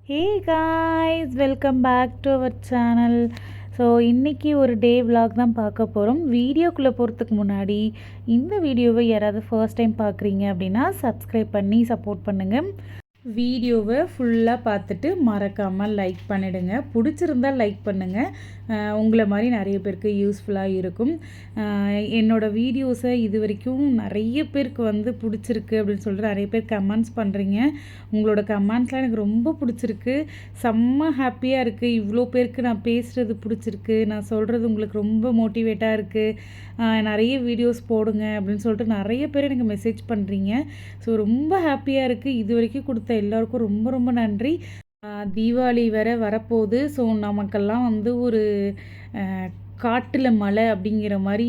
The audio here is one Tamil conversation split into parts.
Hey guys, welcome back to our channel. So இன்றைக்கி ஒரு டே விலாக் தான் பார்க்க போகிறோம். வீடியோக்குள்ளே போகிறதுக்கு முன்னாடி இந்த வீடியோவை யாராவது ஃபர்ஸ்ட் டைம் பார்க்குறீங்க அப்படின்னா சப்ஸ்கிரைப் பண்ணி சப்போர்ட் பண்ணுங்கள். வீடியோவை ஃபுல்லாக பார்த்துட்டு மறக்காமல் லைக் பண்ணிவிடுங்க. பிடிச்சிருந்தால் லைக் பண்ணுங்கள். உங்களை மாதிரி நிறைய பேருக்கு யூஸ்ஃபுல்லாக இருக்கும். என்னோடய வீடியோஸை இது வரைக்கும் நிறைய பேருக்கு பிடிச்சிருக்கு அப்படின்னு சொல்லிட்டு நிறைய பேர் கமெண்ட்ஸ் பண்ணுறீங்க. உங்களோட கமெண்ட்ஸ்லாம் எனக்கு ரொம்ப பிடிச்சிருக்கு. செம்ம ஹாப்பியாக இருக்குது. இவ்வளோ பேருக்கு நான் பேசுகிறது பிடிச்சிருக்கு. நான் சொல்கிறது உங்களுக்கு ரொம்ப மோட்டிவேட்டாக இருக்குது. நிறைய வீடியோஸ் போடுங்க அப்படின்னு சொல்லிட்டு நிறைய பேர் எனக்கு மெசேஜ் பண்ணுறீங்க. ஸோ ரொம்ப ஹாப்பியாக இருக்குது. இது வரைக்கும் கொடுத்த எல்லாருக்கும் ரொம்ப ரொம்ப நன்றி. தீபாவளி வேற வரப்போகுது. ஸோ நமக்கெல்லாம் ஒரு காட்டில் மழை அப்படிங்கிற மாதிரி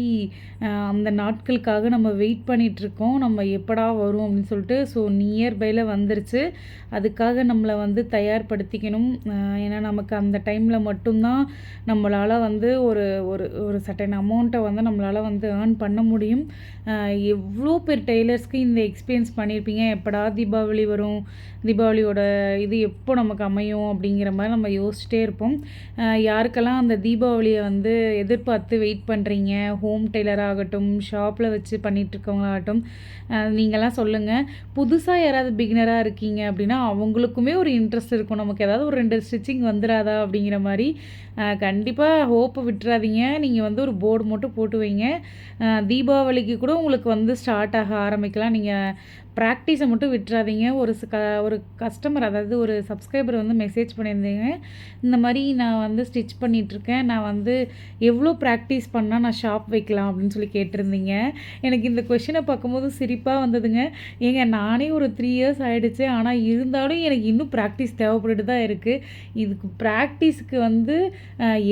அந்த நாட்களுக்காக நம்ம வெயிட் பண்ணிகிட்ருக்கோம். நம்ம எப்படா வரும் அப்படின்னு சொல்லிட்டு. ஸோ நியர்பையில் வந்துருச்சு. அதுக்காக நம்மளை தயார்படுத்திக்கணும். ஏன்னா நமக்கு அந்த டைமில் மட்டும்தான் நம்மளால் ஒரு ஒரு ஒரு சர்டன் அமௌண்ட்டை நம்மளால் ஏர்ன் பண்ண முடியும். எவ்வளோ பேர் டெய்லர்ஸ்க்கு இந்த எக்ஸ்பீரியன்ஸ் பண்ணியிருப்பீங்க. எப்படா தீபாவளி வரும், தீபாவளியோட இது எப்போ நமக்கு அமையும் அப்படிங்கிற மாதிரி நம்ம யோசிச்சிட்டே இருப்போம். யாருக்கெல்லாம் அந்த தீபாவளியை எதிர்பார்த்து வெயிட் பண்ணுறீங்க, ஹோம் டெய்லராக ஆகட்டும், ஷாப்பில் வச்சு பண்ணிகிட்ருக்கவங்களாகட்டும், நீங்கள்லாம் சொல்லுங்கள். புதுசாக யாராவது பிகினராக இருக்கீங்க அப்படின்னா அவங்களுக்குமே ஒரு இன்ட்ரெஸ்ட் இருக்கும். நமக்கு ஏதாவது ஒரு 2 ஸ்டிச்சிங் வந்துடாதா அப்படிங்கிற மாதிரி. கண்டிப்பாக ஹோப்பை விட்டுறாதீங்க. நீங்கள் ஒரு போர்டு மட்டும் போட்டு வைங்க. தீபாவளிக்கு கூட உங்களுக்கு ஸ்டார்ட் ஆக ஆரம்பிக்கலாம். நீங்கள் ப்ராக்டிஸை மட்டும் விட்டுறாதீங்க. ஒரு கஸ்டமர், அதாவது ஒரு சப்ஸ்கிரைபர் மெசேஜ் பண்ணியிருந்தீங்க. இந்த மாதிரி நான் ஸ்டிச் பண்ணிகிட்ருக்கேன். நான் எவ்வளோ ப்ராக்டிஸ் பண்ணால் நான் ஷாப் வைக்கலாம் அப்படின்னு சொல்லி கேட்டிருந்தீங்க. எனக்கு இந்த கொஷினை பார்க்கும்போது சிரிப்பாக வந்ததுங்க. ஏங்க, நானே ஒரு 3 இயர்ஸ் ஆகிடுச்சு. ஆனால் இருந்தாலும் எனக்கு இன்னும் ப்ராக்டிஸ் தேவைப்பட்டுட்டு தான் இருக்குது. இதுக்கு ப்ராக்டிஸுக்கு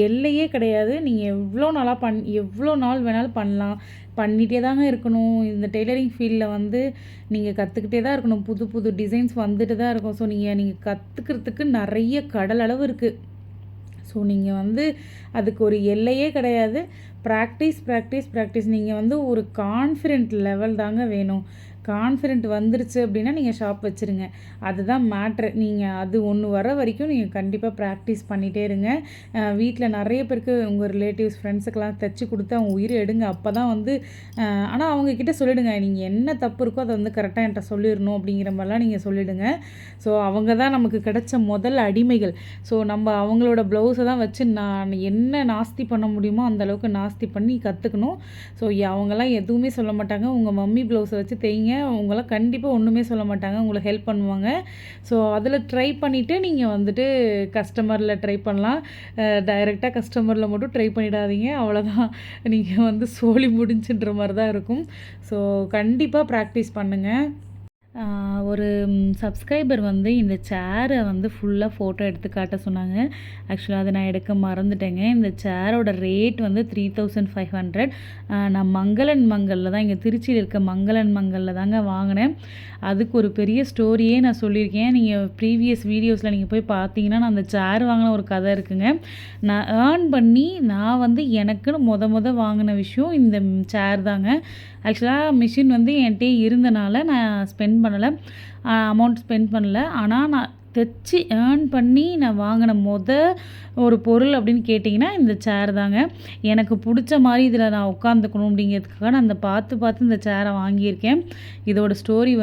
எல்லையே கிடையாது. நீங்கள் எவ்வளோ நாள் வேணாலும் பண்ணலாம். பண்ணிகிட்டே தாங்க இருக்கணும். இந்த டெய்லரிங் ஃபீல்டில் நீங்கள் கற்றுக்கிட்டே தான் இருக்கணும். புது புது டிசைன்ஸ் வந்துட்டு தான் இருக்கும். ஸோ நீங்கள் கற்றுக்கிறதுக்கு நிறைய கடல் அளவு இருக்குது. ஸோ நீங்கள் அதுக்கு ஒரு எல்லையே கிடையாது. Practice practice practice. நீங்கள் ஒரு கான்ஃபிடென்ட் லெவல் தாங்க வேணும். கான்ஃபிடென்ட் வந்துருச்சு அப்படின்னா நீங்கள் ஷாப் வச்சுருங்க. அதுதான் மேட்ரு. நீங்கள் அது ஒன்று வர வரைக்கும் நீங்கள் கண்டிப்பாக ப்ராக்டிஸ் பண்ணிகிட்டே இருங்க. வீட்டில் நிறைய பேருக்கு உங்கள் ரிலேட்டிவ்ஸ், ஃப்ரெண்ட்ஸுக்கெல்லாம் தைச்சி கொடுத்து அவங்க உயிரை எடுங்க. அப்போ தான் ஆனால் அவங்கக்கிட்ட சொல்லிவிடுங்க. நீங்கள் என்ன தப்பு இருக்கோ அதை கரெக்டாக என்கிட்ட சொல்லிடணும் அப்படிங்கிற மாதிரிலாம் நீங்கள் சொல்லிவிடுங்க. ஸோ அவங்க தான் நமக்கு கிடைச்ச முதல் அடிமைகள். ஸோ நம்ம அவங்களோட ப்ளவுஸை தான் வச்சு நான் என்ன நாஸ்தி பண்ண முடியுமோ அந்தளவுக்கு நாஸ்தி பண்ணி கற்றுக்கணும். ஸோ அவங்கெல்லாம் எதுவுமே சொல்ல மாட்டாங்க. உங்கள் மம்மி ப்ளவுஸை வச்சு தைங்க, உங்களாம் கண்டிப்பாக ஒன்றுமே சொல்ல மாட்டாங்க. உங்களை ஹெல்ப் பண்ணுவாங்க. ஸோ அதில் ட்ரை பண்ணிவிட்டு நீங்கள் கஸ்டமரில் ட்ரை பண்ணலாம். டைரெக்டாக கஸ்டமரில் மட்டும் ட்ரை பண்ணிடாதீங்க. அவ்வளோதான். நீங்கள் சோலி முடிஞ்சுன்ற மாதிரி தான் இருக்கும். ஸோ கண்டிப்பாக ப்ராக்டிஸ் பண்ணுங்கள். ஒரு சப்ஸ்கிரைபர் இந்த சேரை ஃபுல்லாக ஃபோட்டோ எடுத்து காட்ட சொன்னாங்க. ஆக்சுவலாக அதை நான் எடுக்க மறந்துட்டேங்க. இந்த சேரோட ரேட் 3500. நான் மங்களன் மங்களில் தான், இங்கே திருச்சியில் இருக்க மங்களன் மங்களில் தாங்க வாங்கினேன். அதுக்கு ஒரு பெரிய ஸ்டோரியே நான் சொல்லியிருக்கேன். நீங்கள் ப்ரீவியஸ் வீடியோஸில் நீங்கள் போய் பார்த்தீங்கன்னா நான் அந்த சேர் வாங்கின ஒரு கதை இருக்குங்க. நான் ஏர்ன் பண்ணி நான் எனக்குன்னு வாங்கின விஷயம் இந்த சேர் தாங்க. ஆக்சுவலாக மிஷின் என்கிட்டயே இருந்தனால நான் அமௌண்ட் ஸ்பெண்ட் பண்ணல. ஆனால் நான் தைச்சி ஏர்ன் பண்ணி நான் வாங்கின ஒரு பொருள் அப்படின்னு கேட்டிங்கன்னா இந்த சேர் தாங்க. எனக்கு பிடிச்ச மாதிரி இதில் நான் உட்காந்துக்கணும் அப்படிங்கிறதுக்காக நான் பார்த்து இந்த சேரை வாங்கியிருக்கேன். இதோட ஸ்டோரி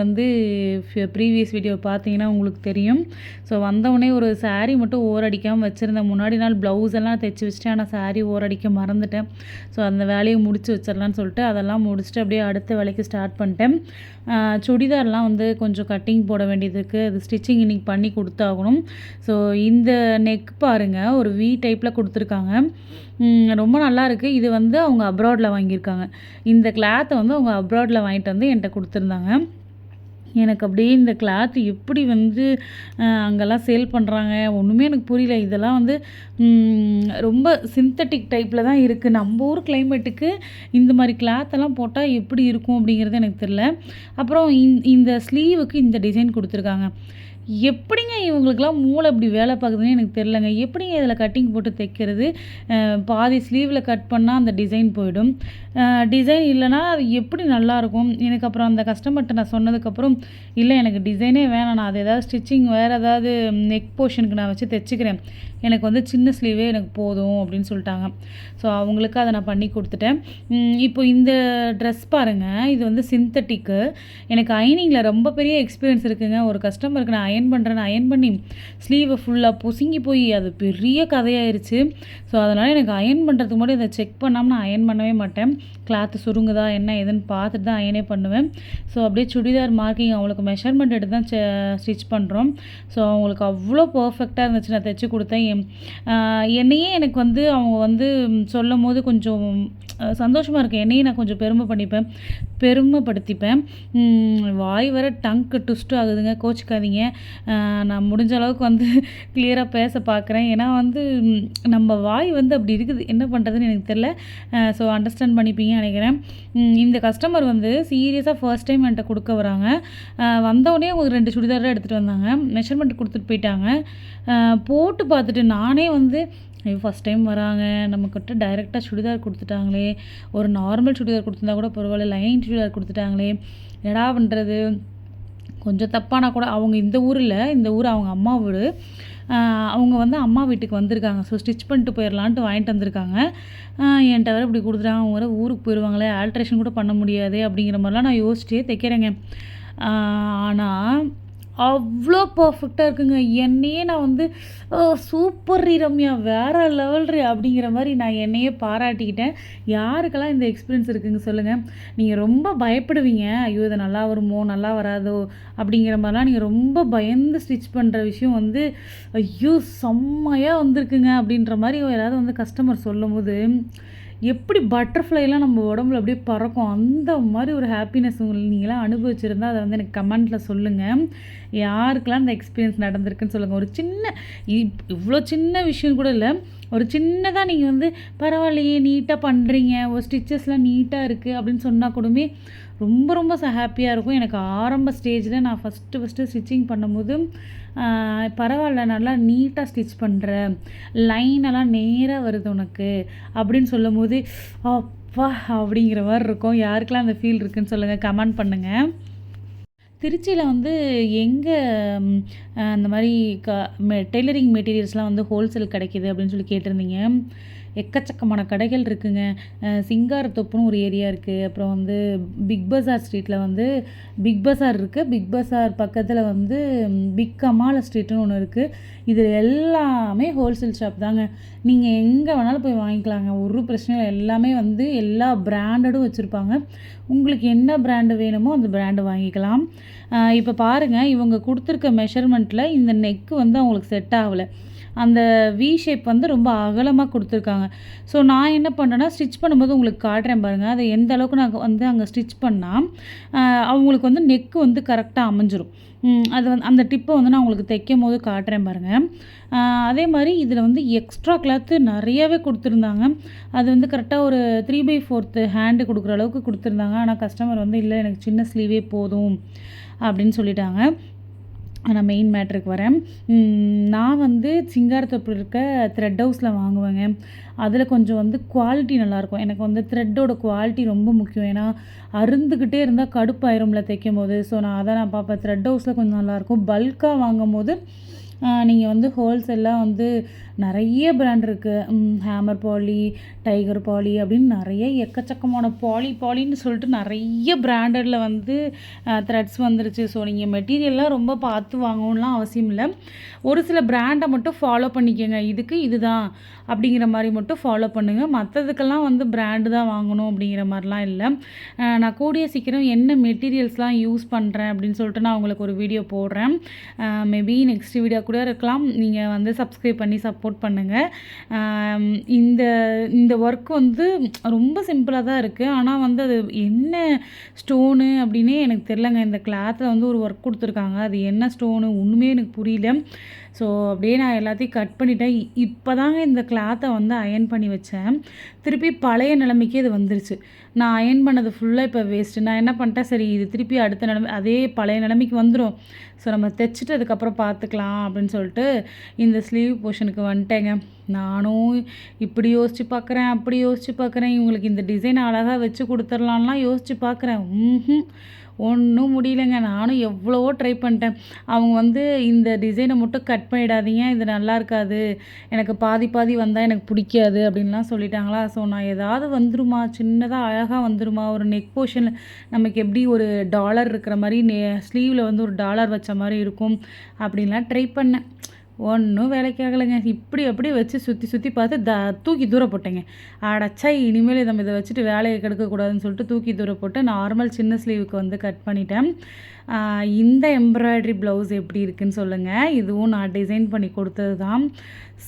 ப்ரீவியஸ் வீடியோ பார்த்தீங்கன்னா உங்களுக்கு தெரியும். ஸோ வந்தவுடனே ஒரு சாரீ மட்டும் ஓரடிக்காமல் வச்சுருந்தேன். முன்னாடி நாள் ப்ளவுஸ் எல்லாம் தைச்சி வச்சுட்டேன். ஆனால் சாரீ ஓரடிக்க மறந்துட்டேன். ஸோ அந்த வேலையை முடிச்சு வச்சிடலான்னு சொல்லிட்டு அதெல்லாம் முடிச்சுட்டு அப்படியே அடுத்த வேலைக்கு ஸ்டார்ட் பண்ணிட்டேன். சுடிதார்லாம் கொஞ்சம் கட்டிங் போட வேண்டியது இருக்குது. அது ஸ்டிச்சிங் இன்றைக்கி பண்ணி கொடுத்தாகணும். ஸோ இந்த நெக் பாருங்கள், ஒரு வி டைப்பில் கொடுத்துருக்காங்க. ரொம்ப நல்லா இருக்குது. இது அவங்க அப்ராடில் வாங்கியிருக்காங்க. இந்த கிளாத்தை அவங்க அப்ராடில் வாங்கிட்டு என்கிட்ட கொடுத்துருந்தாங்க. எனக்கு அப்படியே இந்த கிளாத் எப்படி அங்கெல்லாம் சேல் பண்ணுறாங்க ஒன்றுமே எனக்கு புரியல. இதெல்லாம் ரொம்ப சிந்தட்டிக் டைப்பில் தான் இருக்குது. நம்ம ஊர் கிளைமேட்டுக்கு இந்த மாதிரி கிளாத்தெல்லாம் போட்டால் எப்படி இருக்கும் அப்படிங்கிறது எனக்கு தெரியல. அப்புறம் இந்த ஸ்லீவுக்கு இந்த டிசைன் கொடுத்துருக்காங்க. எப்படிங்க இவங்களுக்கெல்லாம் மூளை இப்படி வேலை பார்க்குதுன்னே எனக்கு தெரிலங்க. எப்படிங்க இதில் கட்டிங் போட்டு தைக்கிறது? பாதி ஸ்லீவில் கட் பண்ணால் அந்த டிசைன் போயிடும். டிசைன் இல்லைனா அது எப்படி நல்லாயிருக்கும்? எனக்கு அப்புறம் அந்த கஸ்டமர்கிட்ட நான் சொன்னதுக்கப்புறம், இல்லை எனக்கு டிசைனே வேணாம், நான் அது ஏதாவது ஸ்டிச்சிங் வேறு ஏதாவது நெக் போர்ஷனுக்கு நான் வச்சு தைச்சிக்கிறேன், எனக்கு வந்து சின்ன ஸ்லீவே எனக்கு போதும் அப்படின்னு சொல்லிட்டாங்க. ஸோ அவங்களுக்கு அதை நான் பண்ணி கொடுத்துட்டேன். இப்போ இந்த ட்ரெஸ் பாருங்கள், இது வந்து சிந்தட்டிக்கு. எனக்கு அயனிங்கில் ரொம்ப பெரிய எக்ஸ்பீரியன்ஸ் இருக்குங்க. ஒரு கஸ்டமருக்கு நான் அயன் பண்ணுறேன்னு அயன் பண்ணி ஸ்லீவை ஃபுல்லாக பொசுங்கி போய் அது பெரிய கதையாயிருச்சு. ஸோ அதனால் எனக்கு அயன் பண்ணுறதுக்கு முன்னாடி அதை செக் பண்ணாமல் நான் அயன் பண்ணவே மாட்டேன். கிளாத்து சுருங்குதா என்ன ஏதுன்னு பார்த்துட்டு தான் அயனே பண்ணுவேன். ஸோ அப்படியே சுடிதார் மார்க்கிங் அவங்களுக்கு மெஷர்மெண்ட் எடுத்து தான் ஸ்டிச் பண்ணுறோம். ஸோ அவங்களுக்கு அவ்வளோ பர்ஃபெக்டாக இருந்துச்சு. நான் தைச்சி கொடுத்தேன். என்னையே எனக்கு வந்து அவங்க வந்து சொல்லும் போது கொஞ்சம் சந்தோஷமாக இருக்குது. என்னையே நான் கொஞ்சம் பெருமைப்படுத்திப்பேன். வாய் வர டங்க்கு ட்விஸ்ட் ஆகுதுங்க, கோச்சிக்காதீங்க. நான் முடிஞ்ச அளவுக்கு வந்து கிளியராக பேச பார்க்குறேன். ஏன்னா வந்து நம்ம வாய் வந்து அப்படி இருக்குது, என்ன பண்ணுறதுன்னு எனக்கு தெரில. ஸோ அண்டர்ஸ்டாண்ட் பண்ணிப்பீங்கன்னு நினைக்கிறேன். இந்த கஸ்டமர் வந்து சீரியஸாக ஃபர்ஸ்ட் டைம் என்கிட்ட கொடுக்க வராங்க. வந்தவுடனே அவங்க 2 சுடிதாராக எடுத்துகிட்டு வந்தாங்க. மெஷர்மெண்ட் கொடுத்துட்டு போயிட்டாங்க. போட்டு பார்த்துட்டு நானே வந்து ஃபஸ்ட் டைம் வராங்க, நம்மக்கிட்ட டைரெக்டாக சுடிதார் கொடுத்துட்டாங்களே, ஒரு நார்மல் சுடிதார் கொடுத்துருந்தா கூட பரவாயில்ல, லைன் சுடிதார் கொடுத்துட்டாங்களே, என்னடா பண்ணுறது? கொஞ்சம் தப்பானா கூட அவங்க இந்த ஊர் அவங்க அம்மா வீடு. அவங்க வந்து அம்மா வீட்டுக்கு வந்திருக்காங்க. ஸோ ஸ்டிச் பண்ணிட்டு போயிடலான்ட்டு வாங்கிட்டு வந்திருக்காங்க. என்கிட்ட வேறு இப்படி கொடுத்துட்டாங்க. அவங்க வேறு ஊருக்கு போயிடுவாங்களே, ஆல்ட்ரேஷன் கூட பண்ண முடியாது அப்படிங்கிற மாதிரிலாம் நான் யோசிச்சிட்டே தைக்கிறேங்க. ஆனால் அவ்வளோ பர்ஃபெக்டாக இருக்குங்க. என்னையே நான் வந்து சூப்பர் ரம்யா, வேறு லெவல் அப்படிங்கிற மாதிரி நான் என்னையே பாராட்டிக்கிட்டேன். யாருக்கெல்லாம் இந்த எக்ஸ்பீரியன்ஸ் இருக்குங்க சொல்லுங்கள். நீங்கள் ரொம்ப பயப்படுவீங்க, ஐயோ இது நல்லா வருமோ நல்லா வராதோ அப்படிங்கிற மாதிரிலாம் நீங்கள் ரொம்ப பயந்து ஸ்டிச் பண்ணுற விஷயம் வந்து ஐயோ செம்மையாக வந்திருக்குங்க அப்படின்ற மாதிரி யாராவது வந்து கஸ்டமர் சொல்லும் போது எப்படி பட்டர்ஃப்ளைலாம் நம்ம உடம்புல அப்படியே பறக்கும், அந்த மாதிரி ஒரு ஹாப்பினஸ் உங்களுக்கு நீங்களாம் அனுபவிச்சிருந்தால் அதை வந்து எனக்கு கமெண்ட்டில் சொல்லுங்கள். யாருக்கெல்லாம் இந்த எக்ஸ்பீரியன்ஸ் நடந்திருக்குன்னு சொல்லுங்கள். ஒரு சின்ன இவ்வளோ சின்ன விஷயம் கூட இல்லை, ஒரு சின்னதாக நீங்கள் வந்து பரவாயில்லையே நீட்டாக பண்ணுறீங்க, ஒரு ஸ்டிச்சஸ்லாம் நீட்டாக இருக்குது அப்படின்னு சொன்னால் கூடமே ரொம்ப ரொம்ப ஹாப்பியாக இருக்கும். எனக்கு ஆரம்ப ஸ்டேஜில் நான் ஃபஸ்ட்டு ஸ்டிச்சிங் பண்ணும்போது பரவாயில்ல நல்லா நீட்டாக ஸ்டிச் பண்ணுற, லைனெல்லாம் நேராக வருது உனக்கு அப்படின்னு சொல்லும் போது அப்பா அப்படிங்கிற மாதிரி இருக்கும். யாருக்கெல்லாம் அந்த ஃபீல் இருக்குதுன்னு சொல்லுங்கள், கமெண்ட் பண்ணுங்கள். திருச்சியில் வந்து எங்கே அந்த மாதிரி டெய்லரிங் மெட்டீரியல்ஸ்லாம் வந்து ஹோல்சேல் கிடைக்கிது அப்படின்னு சொல்லி கேட்டிருந்தீங்க. எக்கச்சக்கமான கடைகள் இருக்குங்க. சிங்காரத்தோப்புன்னு ஒரு ஏரியா இருக்குது. அப்புறம் வந்து பிக் பஸார் ஸ்ட்ரீட்டில் வந்து பிக் பஸார் இருக்குது. பிக் பஸார் பக்கத்தில் வந்து பிக் கமால ஸ்ட்ரீட்டுன்னு ஒன்று இருக்குது. இது எல்லாமே ஹோல்சேல் ஷாப் தாங்க. நீங்கள் எங்கே வேணாலும் போய் வாங்கிக்கலாங்க, ஒரு பிரச்சனையும் இல்லை. எல்லாமே வந்து எல்லா பிராண்டடும் வச்சுருப்பாங்க. உங்களுக்கு என்ன பிராண்டு வேணுமோ அந்த பிராண்டு வாங்கிக்கலாம். இப்போ பாருங்கள், இவங்க கொடுத்துருக்க மெஷர்மெண்ட்டில் இந்த நெக்கு வந்து அவங்களுக்கு செட் ஆகலை. அந்த வி ஷேப் வந்து ரொம்ப அகலமாக கொடுத்துருக்காங்க. ஸோ நான் என்ன பண்ணுறேன்னா, ஸ்டிச் பண்ணும்போது உங்களுக்கு காட்டுறேன் பாருங்கள். அதை எந்த அளவுக்கு நான் வந்து அங்கே ஸ்டிச் பண்ணால் அவங்களுக்கு வந்து நெக்கு வந்து கரெக்டாக அமைஞ்சிரும். அது வந்து அந்த டிப்பை வந்து நான் உங்களுக்கு தைக்கும் போது காட்டுறேன் பாருங்கள். அதே மாதிரி இதில் வந்து எக்ஸ்ட்ரா கிளாத்து நிறையாவே கொடுத்துருந்தாங்க. அது வந்து கரெக்டாக ஒரு 3/4 ஹேண்டு கொடுக்குற அளவுக்கு கொடுத்துருந்தாங்க. ஆனால் கஸ்டமர் வந்து இல்லை எனக்கு சின்ன ஸ்லீவே போதும் அப்படின்னு சொல்லிட்டாங்க. நான் மெயின் மேட்ருக்கு வரேன். நான் வந்து சிங்காரத்தோப்பில் இருக்க த்ரெட் ஹவுஸில் வாங்குவேங்க. அதில் கொஞ்சம் வந்து குவாலிட்டி நல்லாயிருக்கும். எனக்கு வந்து த்ரெட்டோட குவாலிட்டி ரொம்ப முக்கியம். ஏன்னா அருந்துக்கிட்டே இருந்தால் கடுப்பாயிரும்ல தைக்கும் போது. ஸோ நான் நான் பார்ப்பேன். த்ரெட் ஹவுஸில் கொஞ்சம் நல்லாயிருக்கும். பல்காக வாங்கும் போது நீங்கள் வந்து ஹோல்சேலாக வந்து நிறைய பிராண்ட் இருக்குது. ஹேமர் பாலி, டைகர் பாலி அப்படின்னு நிறைய எக்கச்சக்கமான பாலின்னு சொல்லிட்டு நிறைய பிராண்டடில் வந்து த்ரெட்ஸ் வந்துருச்சு. ஸோ நீங்கள் மெட்டீரியல்லாம் ரொம்ப பார்த்து வாங்கணும்லாம் அவசியம் இல்லை. ஒரு சில பிராண்டை மட்டும் ஃபாலோ பண்ணிக்கோங்க. இதுக்கு இதுதான் அப்படிங்கிற மாதிரி மட்டும் ஃபாலோ பண்ணுங்கள். மற்றதுக்கெல்லாம் வந்து பிராண்டு தான் வாங்கணும் அப்படிங்கிற மாதிரிலாம் இல்லை. நான் கூடிய சீக்கிரம் என்ன மெட்டீரியல்ஸ்லாம் யூஸ் பண்ணுறேன் அப்படின்னு சொல்லிட்டு நான் உங்களுக்கு ஒரு வீடியோ போடுறேன். மேபி நெக்ஸ்ட் வீடியோ கூட இருக்கலாம். நீங்கள் வந்து சப்ஸ்கிரைப் பண்ணி சப்போர்ட் பண்ணுங்கள். இந்த ஒர்க் வந்து ரொம்ப சிம்பிளாக தான் இருக்குது. ஆனால் வந்து அது என்ன ஸ்டோனு அப்படின்னே எனக்கு தெரிலங்க. இந்த கிளாத்தில் வந்து ஒரு ஒர்க் கொடுத்துருக்காங்க. அது என்ன ஸ்டோனு ஒன்றுமே எனக்கு புரியல. ஸோ அப்படியே நான் எல்லாத்தையும் கட் பண்ணிட்டேன். இப்போ தாங்க இந்த கிளாத்தை வந்து அயர்ன் பண்ணி வச்சேன். திருப்பி பழைய நிலைமைக்கு இது வந்துருச்சு. நான் அயர்ன் பண்ணது ஃபுல்லாக இப்போ வேஸ்ட்டு. நான் என்ன பண்ணிட்டேன், சரி இது திருப்பி அடுத்த நிலைமை அதே பழைய நிலைமைக்கு வந்துடும், ஸோ நம்ம தைச்சிட்டு அதுக்கப்புறம் பார்த்துக்கலாம் அப்படின்னு சொல்லிட்டு இந்த ஸ்லீவ் போர்ஷனுக்கு வந்துட்டேங்க. நானும் இப்படி யோசித்து பார்க்குறேன், அப்படி யோசித்து பார்க்குறேன், இவங்களுக்கு இந்த டிசைன் அழகாக வச்சு கொடுத்துர்லான்லாம் யோசித்து பார்க்குறேன். ஒன்றும் முடியலைங்க. நானும் எவ்வளவோ ட்ரை பண்ணிட்டேன். அவங்க வந்து இந்த டிசைனை மட்டும் கட் பண்ணிடாதீங்க, இது நல்லா இருக்காது, எனக்கு பாதி பாதி வந்தால் எனக்கு பிடிக்காது அப்படின்லாம் சொல்லிட்டாங்களா. ஸோ நான் ஏதாவது வந்துருமா, சின்னதாக அழகாக வந்துருமா, ஒரு நெக் போர்ஷனில் நமக்கு எப்படி ஒரு டாலர் இருக்கிற மாதிரி ஸ்லீவில் வந்து ஒரு டாலர் வச்ச மாதிரி இருக்கும் அப்படின்லாம் ட்ரை பண்ணேன். ஒன்றும் வேலைக்கு ஆகலைங்க. இப்படி அப்படியே வச்சு சுற்றி சுற்றி பார்த்து தூக்கி தூர போட்டேங்க. அடச்சா இனிமேல் நம்ம இதை வச்சுட்டு வேலையை கெடுக்கக்கூடாதுன்னு சொல்லிட்டு தூக்கி தூர போட்டு நார்மல் சின்ன ஸ்லீவுக்கு வந்து கட் பண்ணிட்டேன். இந்த எம்ப்ராய்டரி ப்ளவுஸ் எப்படி இருக்குதுன்னு சொல்லுங்கள். இதுவும் நான் டிசைன் பண்ணி கொடுத்தது தான்.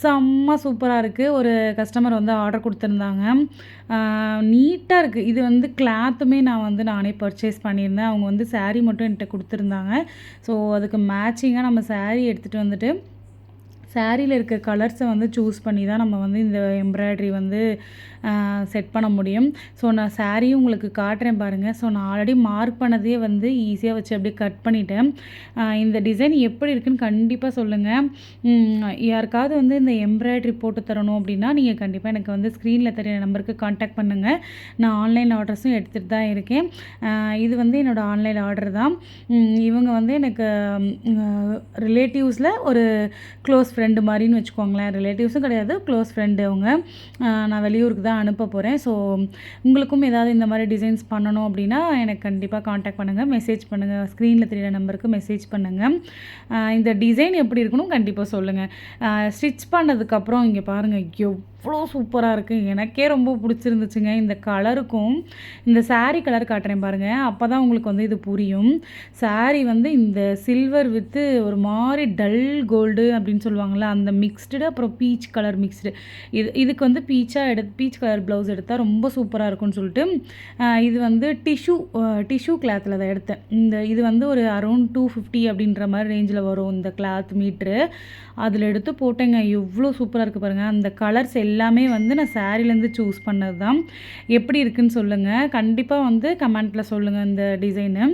செம்ம சூப்பராக இருக்குது. ஒரு கஸ்டமர் வந்து ஆர்டர் கொடுத்துருந்தாங்க. நீட்டாக இருக்குது. இது வந்து கிளாத்துமே நான் வந்து நானே பர்ச்சேஸ் பண்ணியிருந்தேன். அவங்க வந்து சாரீ மட்டும் என்கிட்ட கொடுத்துருந்தாங்க. ஸோ அதுக்கு மேட்சிங்காக நம்ம சாரீ எடுத்துகிட்டு வந்துட்டு சாரியில் இருக்க கலர்ஸை வந்து சூஸ் பண்ணி தான் நம்ம வந்து இந்த எம்ப்ராய்டரி வந்து செட் பண்ண முடியும். ஸோ நான் சாரியும் உங்களுக்கு காட்டுறேன் பாருங்கள். ஸோ நான் ஆல்ரெடி மார்க் பண்ணதே வந்து ஈஸியாக வச்சு அப்படியே கட் பண்ணிட்டேன். இந்த டிசைன் எப்படி இருக்குன்னு கண்டிப்பாக சொல்லுங்கள். யாருக்காவது வந்து இந்த எம்ப்ராய்டரி போட்டு தரணும் அப்படின்னா நீங்கள் கண்டிப்பாக எனக்கு வந்து ஸ்க்ரீனில் தெரிய நம்பருக்கு காண்டாக்ட் பண்ணுங்கள். நான் ஆன்லைன் ஆர்டர்ஸும் எடுத்துகிட்டு தான் இருக்கேன். இது வந்து என்னோடய ஆன்லைன் ஆர்டர் தான். இவங்க வந்து எனக்கு ரிலேட்டிவ்ஸில் ஒரு க்ளோஸ் ஃப்ரெண்டு மாதிரின்னு வச்சுக்கோங்களேன். ரிலேட்டிவ்ஸும் கிடையாது, க்ளோஸ் ஃப்ரெண்டு அவங்க. நான் வெளியூருக்கு தான் அனுப்ப போகிறேன். ஸோ உங்களுக்கும் ஏதாவது இந்த மாதிரி டிசைன்ஸ் பண்ணணும் அப்படின்னா எனக்கு கண்டிப்பாக காண்டாக்ட் பண்ணுங்கள், மெசேஜ் பண்ணுங்கள். ஸ்க்ரீனில் தெரியிற நம்பருக்கு மெசேஜ் பண்ணுங்கள். இந்த டிசைன் எப்படி இருக்கணும் கண்டிப்பாக சொல்லுங்கள். ஸ்டிச் பண்ணதுக்கப்புறம் இங்கே பாருங்கள் எவ்வளோ சூப்பராக இருக்குது. எனக்கே ரொம்ப பிடிச்சிருந்துச்சுங்க. இந்த கலருக்கும் இந்த சாரீ கலர் காட்டுறேன் பாருங்கள், அப்போ தான் உங்களுக்கு வந்து இது புரியும். சாரீ வந்து இந்த சில்வர் வித்து ஒரு மாதிரி டல் கோல்டு அப்படின்னு சொல்லுவாங்கள்ல, அந்த மிக்ஸ்டு, அப்புறம் பீச் கலர் மிக்ஸ்டு. இதுக்கு வந்து பீச் கலர் ப்ளவுஸ் எடுத்தால் ரொம்ப சூப்பராக இருக்கும்னு சொல்லிட்டு இது வந்து டிஷ்யூ கிளாத்தில் அதை எடுத்தேன். இது வந்து ஒரு அரௌண்ட் 250 அப்படின்ற மாதிரி ரேஞ்சில் வரும் இந்த கிளாத் மீட்ரு. அதில் எடுத்து போட்டேங்க. எவ்வளோ சூப்பராக இருக்குது பாருங்கள். அந்த கலர்ஸ் எல்லாமே வந்து நான் சாரீலேருந்து சூஸ் பண்ணது தான். எப்படி இருக்குதுன்னு சொல்லுங்கள். கண்டிப்பாக வந்து கமெண்ட்டில் சொல்லுங்கள் இந்த டிசைனு.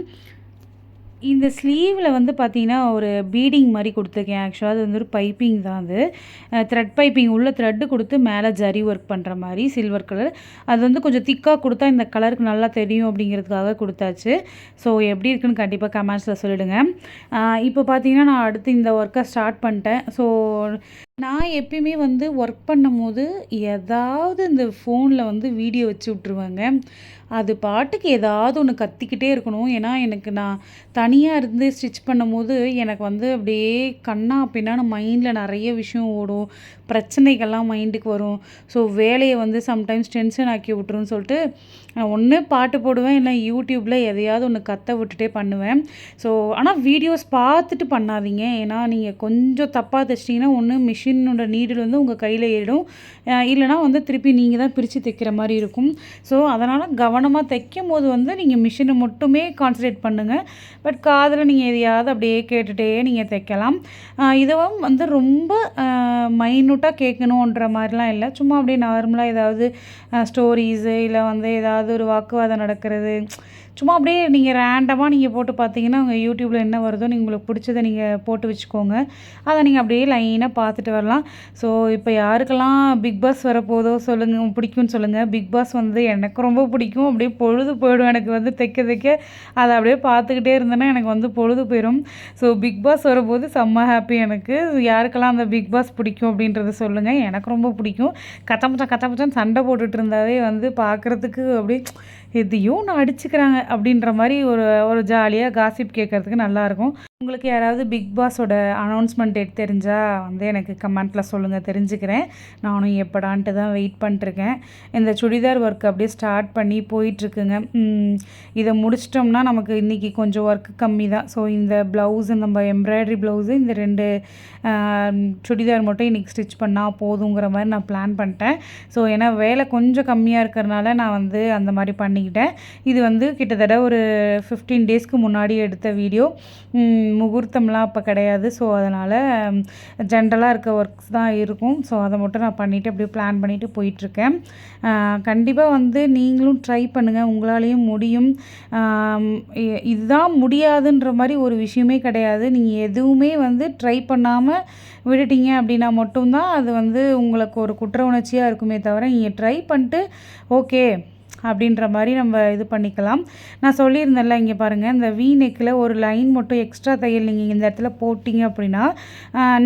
இந்த ஸ்லீவில் வந்து பார்த்திங்கன்னா ஒரு பீடிங் மாதிரி கொடுத்துருக்கேன். ஆக்சுவலாக அது வந்து ஒரு பைப்பிங் தான். அது த்ரெட் பைப்பிங் உள்ள த்ரெட்டு கொடுத்து மேலே ஜரி ஒர்க் பண்ணுற மாதிரி சில்வர் கலர். அது வந்து கொஞ்சம் திக்காக கொடுத்தா இந்த கலருக்கு நல்லா தெரியும் அப்படிங்கிறதுக்காக கொடுத்தாச்சு. ஸோ எப்படி இருக்குன்னு கண்டிப்பாக கமெண்ட்ஸில் சொல்லிவிடுங்க. இப்போ பார்த்திங்கன்னா நான் அடுத்து இந்த ஒர்க்கை ஸ்டார்ட் பண்ணிட்டேன். ஸோ நான் எப்பயுமே வந்து ஒர்க் பண்ணும்போது ஏதாவது இந்த ஃபோனில் வந்து வீடியோ வச்சு விட்ருவேங்க. அது பாட்டுக்கு ஏதாவது ஒன்று கத்திக்கிட்டே இருக்கணும். ஏன்னா எனக்கு நான் தனியாக இருந்து ஸ்டிச் பண்ணும்போது எனக்கு வந்து அப்படியே கண்ணா பின்னான்னு மைண்டில் நிறைய விஷயம் ஓடும், பிரச்சனைகள்லாம் மைண்டுக்கு வரும். ஸோ வேலையை வந்து சம்டைம்ஸ் டென்ஷன் ஆக்கி விட்ருன்னு சொல்லிட்டு நான் ஒன்று பாட்டு போடுவேன், இல்லை யூடியூப்பில் எதையாவது ஒன்று கற்ற விட்டுட்டே பண்ணுவேன். ஸோ ஆனால் வீடியோஸ் பார்த்துட்டு பண்ணாதீங்க. ஏன்னா நீங்கள் கொஞ்சம் தப்பாக தைச்சிட்டிங்கன்னா ஒன்று மிஷினோட நீடில் வந்து உங்கள் கையில் ஏறிடும், இல்லைனா வந்து திருப்பி நீங்கள் தான் பிரித்து தைக்கிற மாதிரி இருக்கும். ஸோ அதனால் கவனமாக தைக்கும் போது வந்து நீங்கள் மிஷினை மட்டுமே கான்சன்ட்ரேட் பண்ணுங்கள். பட் காதில் நீங்கள் எதையாவது அப்படியே கேட்டுகிட்டே நீங்கள் தைக்கலாம். இதுவும் வந்து ரொம்ப மைனூட்டாக கேட்கணுன்ற மாதிரிலாம் இல்லை. சும்மா அப்படியே நார்மலாக ஏதாவது ஸ்டோரிஸு, இல்லை வந்து ஏதாவது ஒரு வாக்குவாதம் நடக்கிறது, சும்மா அப்படியே நீங்கள் ரேண்டமாக நீங்கள் போட்டு பார்த்தீங்கன்னா உங்கள் யூடியூப்பில் என்ன வருதோ நீங்கள் உங்களுக்கு பிடிச்சதை நீங்கள் போட்டு வச்சுக்கோங்க. அதை நீங்கள் அப்படியே லைனாக பார்த்துட்டு வரலாம். ஸோ இப்போ யாருக்கெல்லாம் பிக் பாஸ் வரப்போதோ சொல்லுங்கள், பிடிக்கும்னு சொல்லுங்கள். பிக் பாஸ் வந்து எனக்கு ரொம்ப பிடிக்கும். அப்படியே பொழுது போயிடும் எனக்கு வந்து தைக்க அதை அப்படியே பார்த்துக்கிட்டே இருந்தேன்னா எனக்கு வந்து பொழுது போயிடும். ஸோ பிக் பாஸ் வரும்போது செம்ம ஹாப்பி எனக்கு. யாருக்கெல்லாம் அந்த பிக் பாஸ் பிடிக்கும் அப்படின்றத சொல்லுங்கள். எனக்கு ரொம்ப பிடிக்கும். கத்தமச்சான் சண்டை போட்டுட்டு இருந்தாவே வந்து பார்க்குறதுக்கு அப்படியே எதையும் நான் அடிச்சுக்கிறாங்க அப்படின்ற மாதிரி ஒரு ஜாலியாக காசிப் கேட்குறதுக்கு நல்லாயிருக்கும். உங்களுக்கு யாராவது பிக் பாஸோட அனௌன்ஸ்மெண்ட் தெரிஞ்சால் வந்து எனக்கு கமெண்ட்டில் சொல்லுங்கள், தெரிஞ்சுக்கிறேன். நானும் எப்படான்ட்டு தான் வெயிட் பண்ணிட்டுருக்கேன். இந்த சுடிதார் ஒர்க் அப்படியே ஸ்டார்ட் பண்ணி போயிட்டுருக்குங்க. இதை முடிச்சிட்டோம்னா நமக்கு இன்றைக்கி கொஞ்சம் ஒர்க்கு கம்மி தான். ஸோ இந்த ப்ளவுஸு, நம்ம எம்ப்ராய்டரி ப்ளவுஸு, இந்த 2 சுடிதார் மட்டும் இன்றைக்கி ஸ்டிச் பண்ணால் போதுங்கிற மாதிரி நான் பிளான் பண்ணிட்டேன். ஸோ ஏன்னா வேலை கொஞ்சம் கம்மியாக இருக்கிறனால நான் வந்து அந்த மாதிரி பண்ணிக்கிட்டேன். இது வந்து கிட்டத்தட்ட ஒரு 15 டேஸ்க்கு முன்னாடி எடுத்த வீடியோ. முகூர்த்தம்லாம் அப்போ கிடையாது. ஸோ அதனால் ஜென்ரலாக இருக்க ஒர்க்ஸ் தான் இருக்கும். ஸோ அதை மட்டும் நான் பண்ணிவிட்டு அப்படியே பிளான் பண்ணிவிட்டு போயிட்டுருக்கேன். கண்டிப்பாக வந்து நீங்களும் ட்ரை பண்ணுங்கள், உங்களாலேயும் முடியும். இதுதான் முடியாதுன்ற மாதிரி ஒரு விஷயமே கிடையாது. நீங்கள் எதுவுமே வந்து ட்ரை பண்ணாமல் விட்டுட்டீங்க அப்படின்னா மட்டும்தான் அது வந்து உங்களுக்கு ஒரு குற்ற உணர்ச்சியாக இருக்குமே தவிர, நீங்கள் ட்ரை பண்ணிட்டு ஓகே அப்படின்ற மாதிரி நம்ம இது பண்ணிக்கலாம். நான் சொல்லியிருந்தேன்ல, இங்கே பாருங்கள், இந்த வி நெக்கில் ஒரு லைன் மட்டும் எக்ஸ்ட்ரா தையல் நீங்கள் இந்த இடத்துல போட்டிங்க அப்படின்னா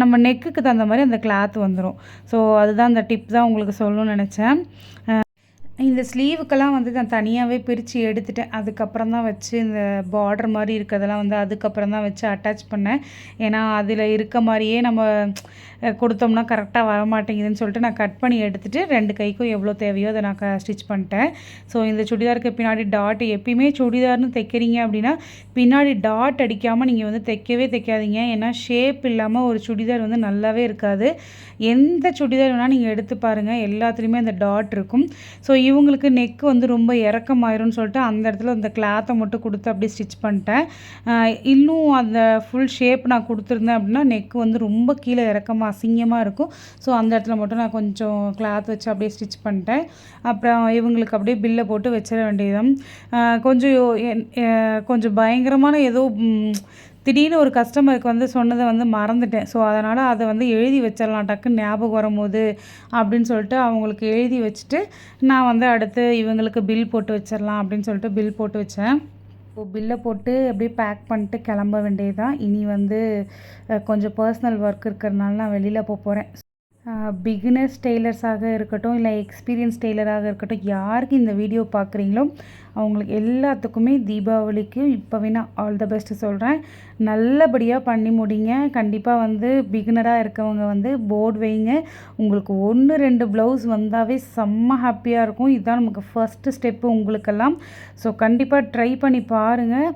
நம்ம நெக்குக்கு தகுந்த மாதிரி அந்த கிளாத் வந்துடும். ஸோ அதுதான் அந்த டிப் தான் உங்களுக்கு சொல்லணும்னு நினச்சேன். இந்த ஸ்லீவுக்கெல்லாம் வந்து நான் தனியாகவே பிரித்து எடுத்துட்டேன். அதுக்கப்புறம் தான் வச்சு இந்த பார்டர் மாதிரி இருக்கிறதெல்லாம் வந்து அதுக்கப்புறம் தான் வச்சு அட்டாச் பண்ணேன். ஏன்னா அதில் இருக்க மாதிரியே நம்ம கொடுத்தோம்னா கரெக்டாக வரமாட்டேங்குதுன்னு சொல்லிட்டு நான் கட் பண்ணி எடுத்துகிட்டு 2 கைக்கும் எவ்வளோ தேவையோ அதை நான் ஸ்டிச் பண்ணிட்டேன். ஸோ இந்த சுடிதாருக்கு பின்னாடி டாட், எப்பயுமே சுடிதார்னு தைக்கிறீங்க அப்படின்னா பின்னாடி டாட் அடிக்காமல் நீங்கள் வந்து தைக்காதீங்க. ஏன்னா ஷேப் இல்லாமல் ஒரு சுடிதார் வந்து நல்லாவே இருக்காது. எந்த சுடிதார் வேணால் நீங்கள் எடுத்து பாருங்கள், எல்லாத்துலேயுமே அந்த டாட் இருக்கும். ஸோ இவங்களுக்கு நெக்கு வந்து ரொம்ப இறக்கமாயிரும்னு சொல்லிட்டு அந்த இடத்துல அந்த கிளாத்தை மட்டும் கொடுத்து அப்படியே ஸ்டிச் பண்ணிட்டேன். இன்னும் அந்த ஃபுல் ஷேப் நான் கொடுத்துருந்தேன் அப்படின்னா நெக்கு வந்து ரொம்ப கீழே இறக்கமாக அசிங்கமாக இருக்கும். ஸோ அந்த இடத்துல மட்டும் நான் கொஞ்சம் கிளாத் வச்சு அப்படியே ஸ்டிச் பண்ணிட்டேன். அப்புறம் இவங்களுக்கு அப்படியே பில்லை போட்டு வச்சிட வேண்டியதுதான். கொஞ்சம் பயங்கரமான ஏதோ திடீர்னு ஒரு கஸ்டமருக்கு வந்து சொன்னதை வந்து மறந்துட்டேன். ஸோ அதனால் அதை வந்து எழுதி வச்சிடலாம் டக்குன்னு ஞாபகம் வரும்போது அப்படின்னு சொல்லிட்டு அவங்களுக்கு எழுதி வச்சுட்டு நான் வந்து அடுத்து இவங்களுக்கு பில் போட்டு வச்சிடலாம் அப்படின்னு சொல்லிட்டு பில் போட்டு வச்சேன். ஸோ பில்லை போட்டு அப்படியே பேக் பண்ணிட்டு கிளம்ப வேண்டியது தான். இனி வந்து கொஞ்சம் பர்சனல் ஒர்க் இருக்கிறதுனால நான் வெளியில் போகிறேன். பிகினர்ஸ் டெய்லர்ஸாக இருக்கட்டும், இல்லை எக்ஸ்பீரியன்ஸ் டெய்லராக இருக்கட்டும், யாருக்கு இந்த வீடியோ பார்க்குறீங்களோ அவங்களுக்கு எல்லாத்துக்குமே தீபாவளிக்கு இப்போவே நான் ஆல் த பெஸ்ட்டு சொல்கிறேன். நல்லபடியாக பண்ணி முடிங்க. கண்டிப்பாக வந்து பிகினராக இருக்கவங்க வந்து போர்டு வைங்க. உங்களுக்கு 1, 2 ப்ளவுஸ் வந்தாவே செம்ம ஹாப்பியாக இருக்கும். இதுதான் நமக்கு ஃபஸ்ட்டு ஸ்டெப்பு உங்களுக்கெல்லாம். ஸோ கண்டிப்பாக ட்ரை பண்ணி பாருங்கள்.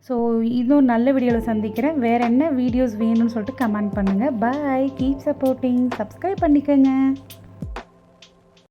ஸோ இன்னும் நல்ல வீடியோவில் சந்திக்கிறேன். வேறு என்ன வீடியோஸ் வேணும்னு சொல்லிட்டு கமெண்ட் பண்ணுங்கள். பாய், கீப் சப்போர்ட்டிங், சப்ஸ்கிரைப் பண்ணிக்கோங்க.